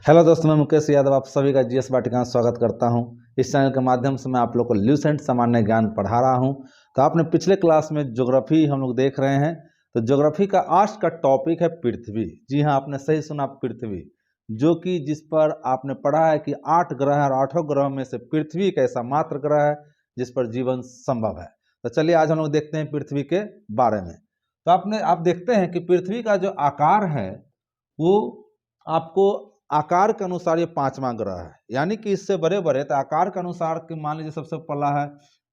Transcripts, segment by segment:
Hello दोस्तों, मैं मुकेश यादव आप सभी का जीएस वाटिका में स्वागत करता हूं। इस चैनल के माध्यम से मैं आप लोग को ल्यूसेंट सामान्य ज्ञान पढ़ा रहा हूं। तो आपने पिछले क्लास में ज्योग्राफी हम लोग देख रहे हैं। तो ज्योग्राफी का आज का टॉपिक है पृथ्वी। जी हाँ, आपने सही सुना, पृथ्वी, जो कि जिस पर आपने पढ़ा है कि 8 ग्रह और 8 ग्रह में से पृथ्वी एक ऐसा मात्र ग्रह है जिस पर जीवन संभव है। तो चलिए आज हम लोग देखते हैं पृथ्वी के बारे में। तो आप देखते हैं कि पृथ्वी का जो आकार है वो आपको आकार के अनुसार ये 5वां ग्रह है, यानी कि इससे बड़े बड़े। तो आकार के अनुसार के मान लीजिए सबसे पहला है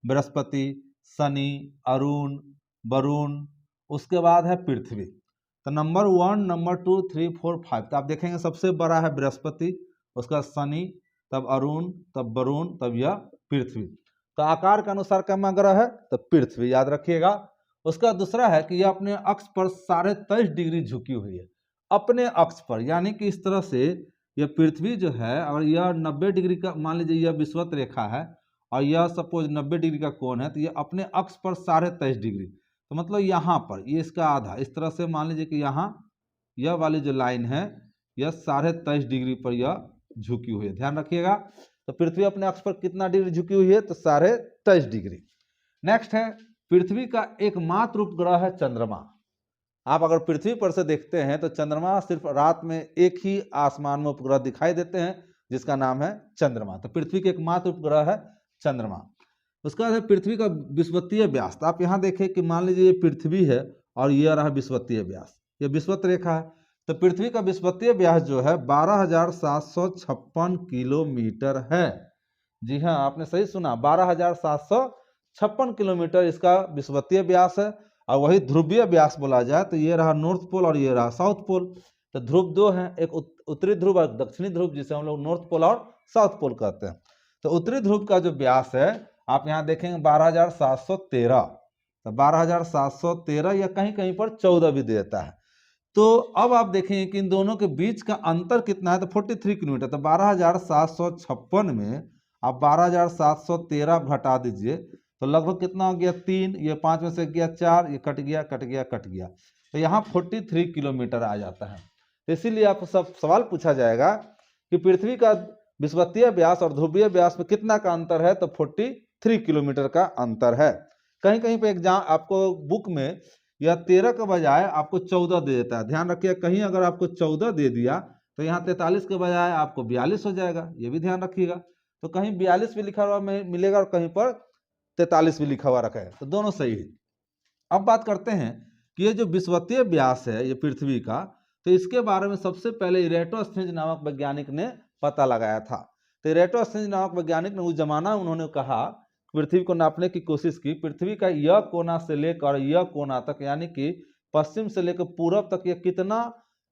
बृहस्पति, शनि, अरुण, वरुण, उसके बाद है पृथ्वी। तो नंबर 1, नंबर 2, 3, 4, 5। तो आप देखेंगे सबसे बड़ा है बृहस्पति, उसका शनि, तब अरुण, तब वरुण, तब यह पृथ्वी। तो आकार के अनुसार क्या ग्रह है? तो पृथ्वी, याद रखिएगा। उसका दूसरा है कि यह अपने अक्ष पर 23.5 डिग्री झुकी हुई है, अपने अक्ष पर, यानी कि इस तरह से यह पृथ्वी जो है, और यह 90 डिग्री का, मान लीजिए यह विषुवत रेखा है और यह सपोज 90 डिग्री का कोण है, तो यह अपने अक्ष पर 23.5 डिग्री, तो मतलब यहाँ पर ये इसका आधा, इस तरह से मान लीजिए कि यहाँ यह वाली जो लाइन है यह 23.5 डिग्री पर यह झुकी हुई है, ध्यान रखिएगा। तो पृथ्वी अपने अक्ष पर कितना डिग्री झुकी हुई है? तो 23.5 डिग्री। नेक्स्ट है पृथ्वी का एकमात्र उपग्रह है चंद्रमा। आप अगर पृथ्वी पर से देखते हैं तो चंद्रमा सिर्फ रात में एक ही आसमान में उपग्रह दिखाई देते हैं जिसका नाम है चंद्रमा। तो पृथ्वी के एकमात्र उपग्रह है चंद्रमा। उसका है पृथ्वी का विषुवतीय व्यास। तो आप यहाँ देखें कि मान लीजिए ये पृथ्वी है और यह रहा विषुवतीय व्यास, यह विषुवत रेखा है। तो पृथ्वी का विषुवतीय व्यास जो है 12,756 किलोमीटर है। जी हाँ, आपने सही सुना, 12,756 किलोमीटर इसका विषुवतीय व्यास है। और वही ध्रुवीय व्यास बोला जाए तो ये रहा नॉर्थ पोल और ये रहा साउथ पोल। तो ध्रुव दो हैं, एक उत्तरी ध्रुव और दक्षिणी ध्रुव, जिसे हम लोग नॉर्थ पोल और साउथ पोल कहते हैं। तो उत्तरी ध्रुव का जो व्यास है आप यहाँ देखेंगे 12,713। तो 12,713 या कहीं कहीं पर 14 भी देता है। तो अब आप देखेंगे कि इन दोनों के बीच का अंतर कितना है? तो 43 किलोमीटर। तो 12,756 में आप 12,713 घटा दीजिए तो लगभग कितना हो गया? 3, ये 5 में से गया 4, ये कट गया कट गया कट गया, तो यहाँ 43 किलोमीटर आ जाता है। तो इसीलिए आपको सब सवाल पूछा जाएगा कि पृथ्वी का विषुवतीय व्यास और ध्रुवीय व्यास में कितना का अंतर है? तो 43 किलोमीटर का अंतर है। कहीं कहीं पे एग्जाम आपको बुक में यह 13 के बजाय आपको 14 दे देता है, ध्यान रखिए। कहीं अगर आपको 14 दे दिया तो यहाँ 43 के बजाय आपको 42 हो जाएगा, ये भी ध्यान रखिएगा। तो कहीं 42 भी लिखा हुआ मिलेगा और कहीं पर 43 भी लिखा हुआ रखा है, तो दोनों सही है। अब बात करते हैं कि ये जो विषुवतीय व्यास है ये पृथ्वी का, तो इसके बारे में सबसे पहले इरेटोस्थेनेज नामक वैज्ञानिक ने पता लगाया था। तो इरेटोस्थेनेज नामक वैज्ञानिक ने उस जमाना उन्होंने कहा, पृथ्वी को नापने की कोशिश की, पृथ्वी का यह कोना से लेकर यह कोना तक, यानी कि पश्चिम से लेकर पूरब तक ये कितना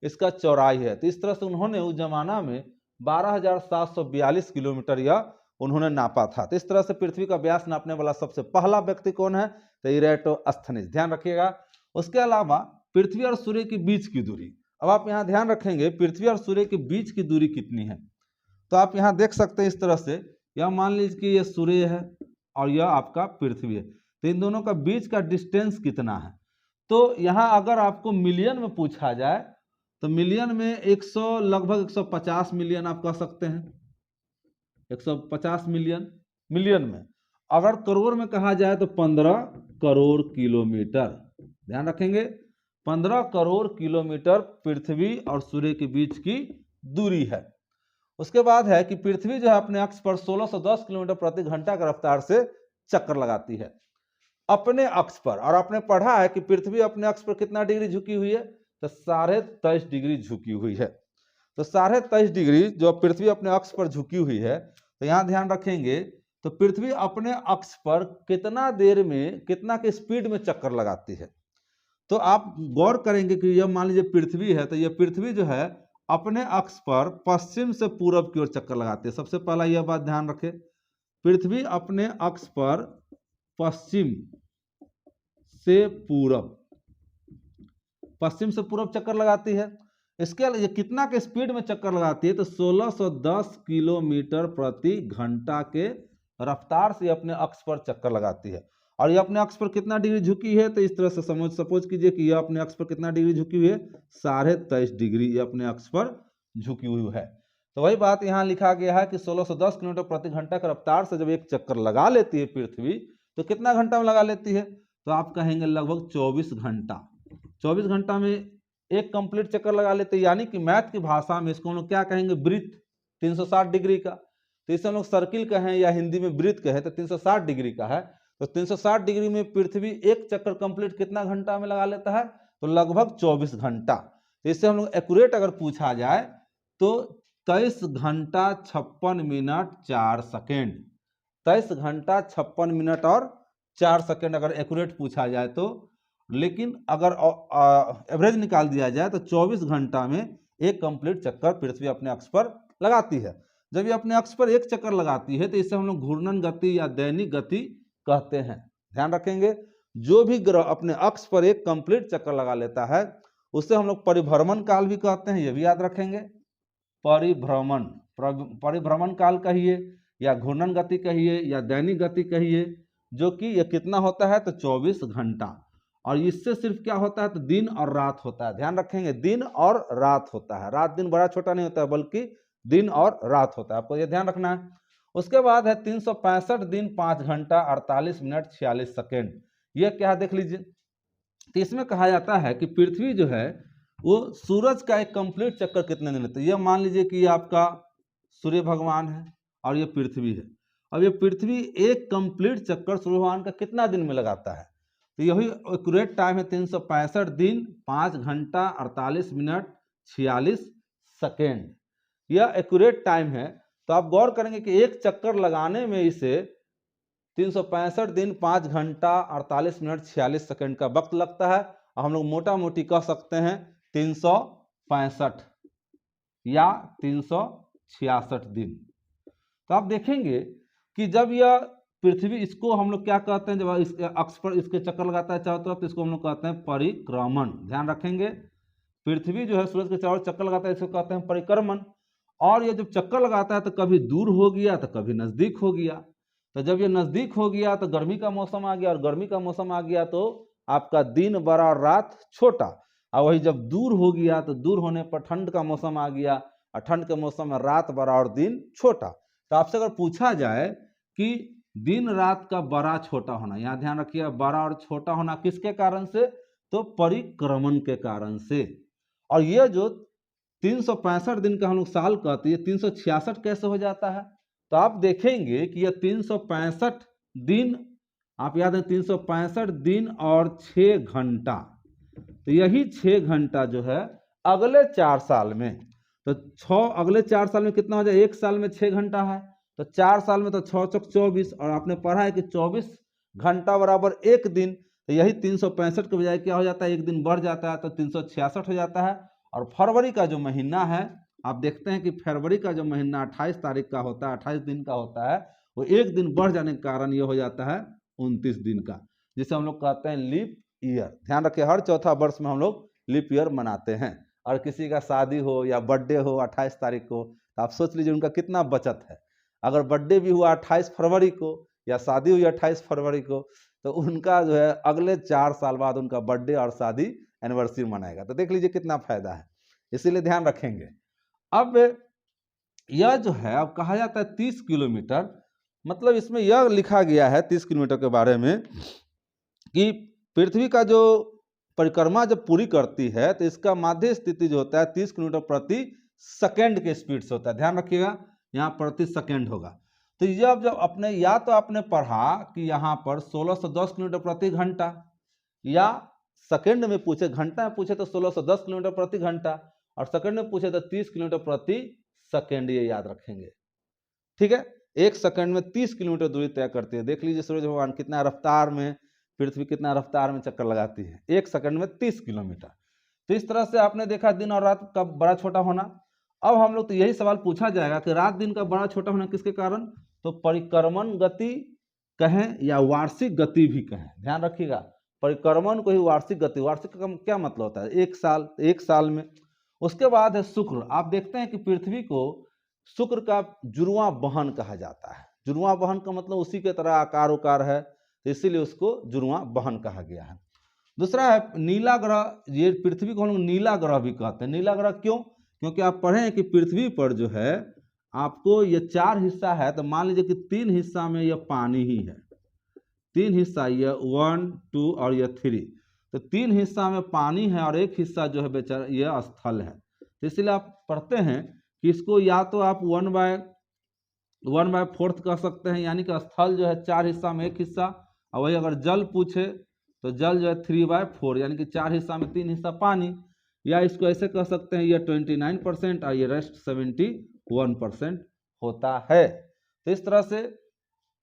इसका चौड़ाई है। तो इस तरह से उन्होंने उस जमाना में 12,742 किलोमीटर यह उन्होंने नापा था। तो इस तरह से पृथ्वी का व्यास नापने वाला सबसे पहला व्यक्ति कौन है? तो इरेटोस्थेनेज, ध्यान रखिएगा। उसके अलावा पृथ्वी और सूर्य के बीच की दूरी, अब आप यहाँ ध्यान रखेंगे पृथ्वी और सूर्य के बीच की दूरी कितनी है। तो आप यहाँ देख सकते हैं इस तरह से, यह मान लीजिए कि यह सूर्य है और यह आपका पृथ्वी है, तो इन दोनों का बीच का डिस्टेंस कितना है? तो यहाँ अगर आपको मिलियन में पूछा जाए तो मिलियन में 100, लगभग 150 मिलियन आप कह सकते हैं, 150 मिलियन मिलियन में। अगर करोड़ में कहा जाए तो 15 करोड़ किलोमीटर, ध्यान रखेंगे 15 करोड़ किलोमीटर पृथ्वी और सूर्य के बीच की दूरी है। उसके बाद है कि पृथ्वी जो है अपने अक्ष पर 1610 किलोमीटर प्रति घंटा की रफ्तार से चक्कर लगाती है अपने अक्ष पर। और आपने पढ़ा है कि पृथ्वी अपने अक्ष पर कितना डिग्री झुकी हुई है? तो 23.5 डिग्री झुकी हुई है। तो 23.5 डिग्री जो पृथ्वी अपने अक्ष पर झुकी हुई है, तो यहाँ ध्यान रखेंगे तो पृथ्वी अपने अक्ष पर कितना देर में, कितना के स्पीड में चक्कर लगाती है। तो आप गौर करेंगे कि यह मान लीजिए पृथ्वी है, तो यह पृथ्वी जो है अपने अक्ष पर पश्चिम से पूरब की ओर चक्कर लगाती है। सबसे पहला यह बात ध्यान रखें, पृथ्वी अपने अक्ष पर पश्चिम से पूरब, पश्चिम से पूरब चक्कर लगाती है। इसके ये कितना के स्पीड में चक्कर लगाती है? तो 1610 किलोमीटर प्रति घंटा के रफ्तार से अपने अक्ष पर चक्कर लगाती है। और ये अपने अक्ष पर कितना डिग्री झुकी है? तो इस तरह से सपोज कीजिए कि यह अपने अक्ष पर कितना डिग्री झुकी हुई है? 23.5 डिग्री ये अपने अक्ष पर झुकी हुई है। तो वही बात यहाँ लिखा गया है कि 1610 किलोमीटर प्रति घंटा की रफ्तार से जब एक चक्कर लगा लेती है पृथ्वी, तो कितना घंटा में लगा लेती है? तो आप कहेंगे लगभग 24 घंटा। 24 घंटा में एक कंप्लीट चक्कर लगा लेते हैं, यानी कि मैथ की भाषा में इसको हम लोग क्या कहेंगे? वृत्त 360 डिग्री का। तो इसे हम लोग सर्किल कहें या हिंदी में वृत्त कहें तो 360 डिग्री का है। तो 360 डिग्री में पृथ्वी एक चक्कर कंप्लीट कितना घंटा में लगा लेता है? तो लगभग 24 घंटा। तो इससे हम लोग एक्यूरेट अगर पूछा जाए तो 23 घंटा 56 मिनट 4 सेकेंड। 23 घंटा 56 मिनट और 4 सेकेंड अगर एक्यूरेट पूछा जाए तो। लेकिन अगर एवरेज निकाल दिया जाए तो 24 घंटा में एक कंप्लीट चक्कर पृथ्वी अपने अक्ष पर लगाती है। जब ये अपने अक्ष पर एक चक्कर लगाती है तो इसे हम लोग घूर्णन गति या दैनिक गति कहते हैं। ध्यान रखेंगे, जो भी ग्रह अपने अक्ष पर एक कंप्लीट चक्कर लगा लेता है उसे हम लोग परिभ्रमण काल भी कहते हैं, ये भी याद रखेंगे। परिभ्रमण काल कहिए या घूर्णन गति कहिए या दैनिक गति कहिए, जो कि ये कितना होता है? तो 24 घंटा। और इससे सिर्फ क्या होता है? तो दिन और रात होता है। ध्यान रखेंगे, दिन और रात होता है। रात दिन बड़ा छोटा नहीं होता है, बल्कि दिन और रात होता है, आपको ये ध्यान रखना है। उसके बाद है 365 दिन 5 घंटा 48 मिनट 46 सेकेंड। ये क्या देख लीजिए, तो इसमें कहा जाता है कि पृथ्वी जो है वो सूरज का एक कंप्लीट चक्कर कितने दिन लेते हैं। ये मान लीजिए कि ये आपका सूर्य भगवान है और ये पृथ्वी है। अब ये पृथ्वी एक कंप्लीट चक्कर सूर्य भगवान का कितना दिन में लगाता है? तो यही एक्यूरेट टाइम है 365 दिन 5 घंटा 48 मिनट 46 सेकेंड। यह एक्यूरेट टाइम है। तो आप गौर करेंगे कि एक चक्कर लगाने में इसे 365 दिन 5 घंटा 48 मिनट 46 सेकेंड का वक्त लगता है। और हम लोग मोटा मोटी कह सकते हैं 365 या 366 दिन। तो आप देखेंगे कि जब यह पृथ्वी, इसको हम लोग क्या कहते हैं, जब इसके अक्ष पर इसके चक्कर लगाता है चारों तरफ, तो इसको हम लोग कहते हैं परिक्रमण। ध्यान रखेंगे, पृथ्वी जो है सूरज के चारों चक्कर लगाता है, इसको कहते हैं परिक्रमण। और ये जब चक्कर लगाता है तो कभी दूर हो गया तो कभी नजदीक हो गया। तो जब ये नजदीक हो गया तो गर्मी का मौसम आ गया, और गर्मी का मौसम आ गया तो आपका दिन बड़ा और रात छोटा। और वही जब दूर हो गया तो दूर होने पर ठंड का मौसम आ गया, और ठंड के मौसम में रात बड़ा और दिन छोटा। तो आपसे अगर पूछा जाए कि दिन रात का बड़ा छोटा होना, यहाँ ध्यान रखिए, बड़ा और छोटा होना किसके कारण से? तो परिक्रमण के कारण से। और ये जो 365 दिन का हम लोग साल कहते हैं, 366 कैसे हो जाता है? तो आप देखेंगे कि यह 365 दिन, आप याद है, 365 दिन और 6 घंटा। तो यही 6 घंटा जो है अगले 4 साल में, तो 6 अगले 4 साल में कितना हो जाए? एक साल में 6 घंटा है, तो 4 साल में तो 6 चौक 24। और आपने पढ़ा है कि 24 घंटा बराबर एक दिन। तो यही 365 के बजाय क्या हो जाता है? एक दिन बढ़ जाता है, तो 366 हो जाता है। और फरवरी का जो महीना है, आप देखते हैं कि फरवरी का जो महीना 28 तारीख का होता है, 28 दिन का होता है, वो एक दिन बढ़ जाने के कारण ये हो जाता है 29 दिन का, जिसे हम लोग कहते हैं लीप ईयर। ध्यान रखिए, हर चौथा वर्ष में हम लोग लीप ईयर मनाते हैं। और किसी का शादी हो या बर्थडे हो 28 तारीख को, तो आप सोच लीजिए उनका कितना बचत है। अगर बर्थडे भी हुआ 28 फरवरी को या शादी हुई 28 फरवरी को, तो उनका जो है अगले 4 साल बाद उनका बर्थडे और शादी एनिवर्सरी मनाएगा। तो देख लीजिए कितना फायदा है, इसीलिए ध्यान रखेंगे। अब यह जो है, अब कहा जाता है 30 किलोमीटर, मतलब इसमें यह लिखा गया है 30 किलोमीटर के बारे में कि पृथ्वी का जो परिक्रमा जब पूरी करती है तो इसका माध्य स्थिति जो होता है 30 किलोमीटर प्रति सेकेंड के स्पीड से होता है। ध्यान रखिएगा, यहाँ प्रति सेकेंड होगा। तो जब जब अपने, या तो आपने पढ़ा कि यहाँ पर 1610 किलोमीटर प्रति घंटा, या सेकेंड में पूछे, घंटा में पूछे तो 1610 किलोमीटर प्रति घंटा, और सेकंड में पूछे तो 30 किलोमीटर प्रति सेकंड। ये याद रखेंगे, ठीक है। एक सेकंड में 30 किलोमीटर दूरी तय करती है। देख लीजिए सूरज भगवान कितना रफ्तार में, पृथ्वी कितना रफ्तार में चक्कर लगाती है, एक सेकंड में 30 किलोमीटर। तो इस तरह से आपने देखा दिन और रात का बड़ा छोटा होना। अब हम लोग तो यही सवाल पूछा जाएगा कि रात दिन का बड़ा छोटा होना किसके कारण? तो परिक्रमण गति कहें या वार्षिक गति भी कहें। ध्यान रखिएगा, परिक्रमण को ही वार्षिक गति, वार्षिक का क्या मतलब होता है? एक साल, एक साल में। उसके बाद है शुक्र। आप देखते हैं कि पृथ्वी को शुक्र का जुड़वां बहन कहा जाता है। जुड़वां बहन का मतलब उसी के तरह आकार उकार है, तो इसीलिए उसको जुड़वां बहन कहा गया है। दूसरा है नीला ग्रह। ये पृथ्वी को हम लोग नीला ग्रह भी कहते हैं। नीला ग्रह क्यों? क्योंकि आप पढ़े हैं कि पृथ्वी पर जो है आपको ये 4 हिस्सा है, तो मान लीजिए कि 3 हिस्सा में यह पानी ही है, 3 हिस्सा, ये 1 2 और ये 3, तो 3 हिस्सा में पानी है और एक हिस्सा जो है बेचारा ये स्थल है। तो इसलिए आप पढ़ते हैं कि इसको या तो आप 1/4 कह सकते हैं, यानी कि स्थल जो है 4 हिस्सा में एक हिस्सा, और वही अगर जल पूछे तो जल जो है 3/4, यानी कि 4 हिस्सा में 3 हिस्सा पानी, या इसको ऐसे कह सकते हैं ये 29% और ये रेस्ट 71% होता है। तो इस तरह से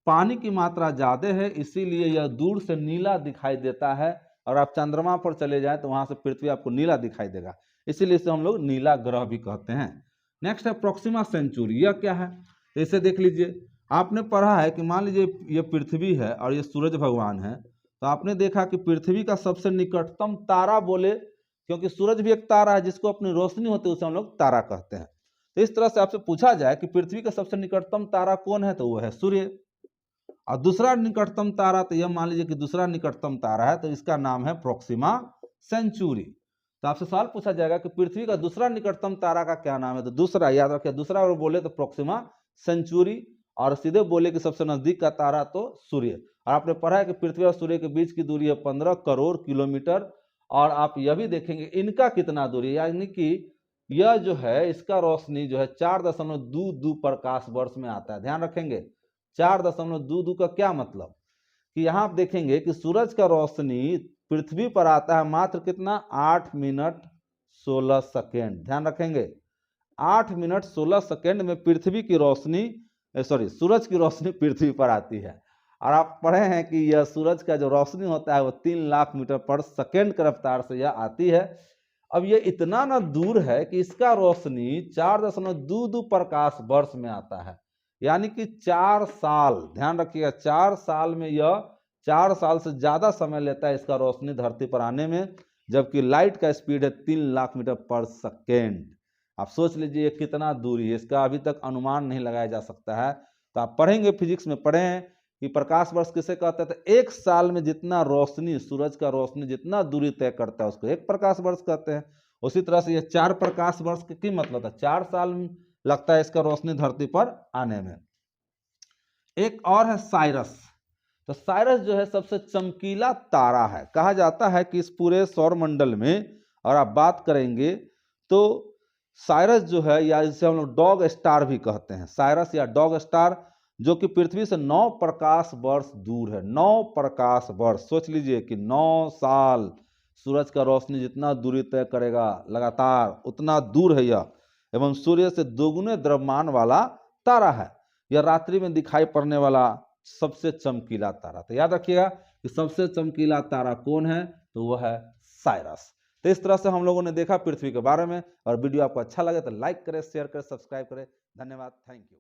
पानी की मात्रा ज़्यादा है, इसीलिए यह दूर से नीला दिखाई देता है, और आप चंद्रमा पर चले जाएं तो वहां से पृथ्वी आपको नीला दिखाई देगा, इसीलिए इसे हम लोग नीला ग्रह भी कहते हैं। नेक्स्ट है प्रोक्सिमा सेंचुरी। यह क्या है? तो इसे देख लीजिए, आपने पढ़ा है कि मान लीजिए ये पृथ्वी है और ये सूरज भगवान है, तो आपने देखा कि पृथ्वी का सबसे निकटतम तारा बोले, क्योंकि सूरज भी एक तारा है जिसको अपनी रोशनी होती है, उसे हम लोग तारा कहते हैं। तो इस तरह से आपसे पूछा जाए कि पृथ्वी का सबसे निकटतम तारा कौन है, तो वो है सूर्य। और दूसरा निकटतम तारा, तो यह मान लीजिए कि दूसरा निकटतम तारा है, तो इसका नाम है प्रोक्सिमा सेंचुरी। तो आपसे सवाल पूछा जाएगा कि पृथ्वी का दूसरा निकटतम तारा का क्या नाम है, तो दूसरा याद रखिए, दूसरा अगर बोले तो प्रोक्सिमा सेंचुरी, और सीधे बोले कि सबसे नजदीक का तारा तो सूर्य। और आपने पढ़ा है कि पृथ्वी और सूर्य के बीच की दूरी है 15 करोड़ किलोमीटर, और आप यह भी देखेंगे इनका कितना दूरी, यानी कि यह जो है इसका रोशनी जो है 4.22 प्रकाश वर्ष में आता है। ध्यान रखेंगे 4.22 का क्या मतलब, कि यहाँ आप देखेंगे कि सूरज का रोशनी पृथ्वी पर आता है मात्र कितना, 8 मिनट 16 सेकेंड। ध्यान रखेंगे 8 मिनट 16 सेकेंड में पृथ्वी की रोशनी, सूरज की रोशनी पृथ्वी पर आती है। और आप पढ़े हैं कि यह सूरज का जो रोशनी होता है वो 3 लाख मीटर पर सेकेंड की रफ्तार से यह आती है। अब ये इतना ना दूर है कि इसका रोशनी 4.22 प्रकाश वर्ष में आता है, यानी कि 4 साल, ध्यान रखिएगा 4 साल में यह 4 साल से ज्यादा समय लेता है इसका रोशनी धरती पर आने में, जबकि लाइट का स्पीड है 3 लाख मीटर पर सेकेंड। आप सोच लीजिए ये कितना दूरी है, इसका अभी तक अनुमान नहीं लगाया जा सकता है। तो आप पढ़ेंगे, फिजिक्स में पढ़े हैं कि प्रकाश वर्ष किसे कहते हैं, तो एक साल में जितना रोशनी, सूरज का रोशनी जितना दूरी तय करता है उसको एक प्रकाश वर्ष कहते हैं। उसी तरह से ये 4 प्रकाश वर्ष की मतलब है 4 साल लगता है इसका रोशनी धरती पर आने में। एक और है साइरस। तो साइरस जो है सबसे चमकीला तारा है, कहा जाता है कि इस पूरे सौर मंडल में, और आप बात करेंगे तो साइरस जो है, या जिसे हम लोग डॉग स्टार भी कहते हैं, साइरस या डॉग स्टार, जो कि पृथ्वी से 9 प्रकाश वर्ष दूर है। 9 प्रकाश वर्ष, सोच लीजिए कि 9 साल सूरज का रोशनी जितना दूरी तय करेगा लगातार उतना दूर है यह, एवं सूर्य से दोगुने द्रव्यमान वाला तारा है। यह रात्रि में दिखाई पड़ने वाला सबसे चमकीला तारा। तो याद रखिएगा कि सबसे चमकीला तारा कौन है, तो वह है साइरस। तो इस तरह से हम लोगों ने देखा पृथ्वी के बारे में, और वीडियो आपको अच्छा लगे तो लाइक करें, शेयर करें, सब्सक्राइब करें। धन्यवाद, थैंक यू।